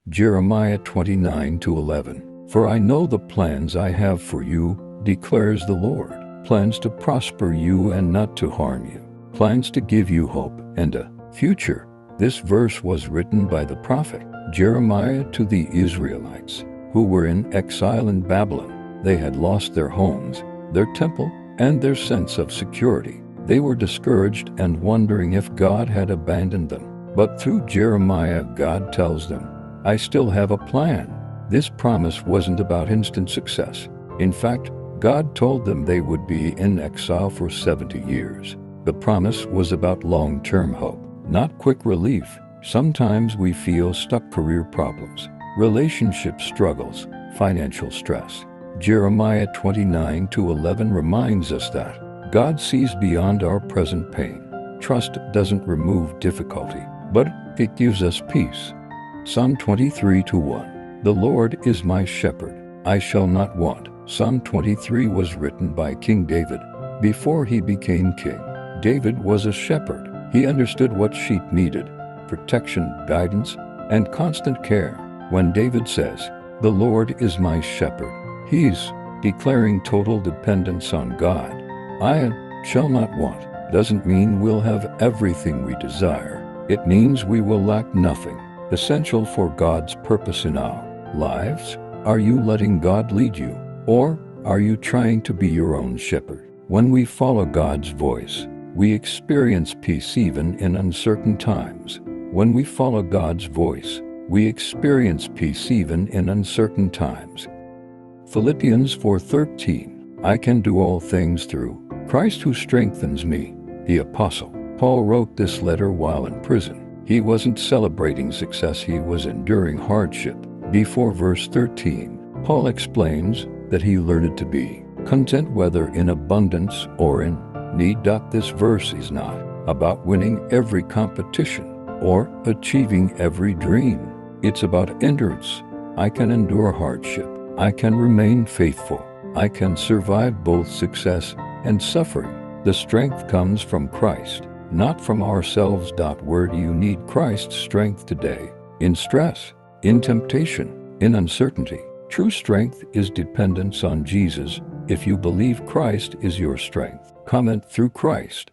Jeremiah 29:11. For I know the plans I have for you, declares the Lord, plans to prosper you and not to harm you, plans to give you hope and a future. This verse was written by the prophet Jeremiah to the Israelites, who were in exile in Babylon. They had lost their homes, their temple, and their sense of security. They were discouraged and wondering if God had abandoned them. But through Jeremiah, God tells them, I still have a plan. This promise wasn't about instant success. In fact, God told them they would be in exile for 70 years. The promise was about long-term hope, not quick relief. Sometimes we feel stuck: career problems, relationship struggles, financial stress. Jeremiah 29:11 reminds us that God sees beyond our present pain. Trust doesn't remove difficulty, but it gives us peace. Psalm 23:1. The Lord is my shepherd, I shall not want. Psalm 23 was written by King David. Before he became king, David was a shepherd. He understood what sheep needed: protection, guidance, and constant care. When David says, the Lord is my shepherd, he's declaring total dependence on God. I shall not want doesn't mean we'll have everything we desire. It means we will lack nothing essential for God's purpose in our lives. Are you letting God lead you, or are you trying to be your own shepherd? When we follow God's voice, we experience peace even in uncertain times. When we follow God's voice, we experience peace even in uncertain times. Philippians 4:13. I can do all things through Christ who strengthens me. The Apostle Paul wrote this letter while in prison. He wasn't celebrating success, he was enduring hardship. Before verse 13, Paul explains that he learned to be content whether in abundance or in need. This verse is not about winning every competition or achieving every dream. It's about endurance. I can endure hardship. I can remain faithful. I can survive both success and suffering. The strength comes from Christ, not from ourselves. Where do you need Christ's strength today? In stress, in temptation, in uncertainty. True strength is dependence on Jesus. If you believe Christ is your strength, comment through Christ.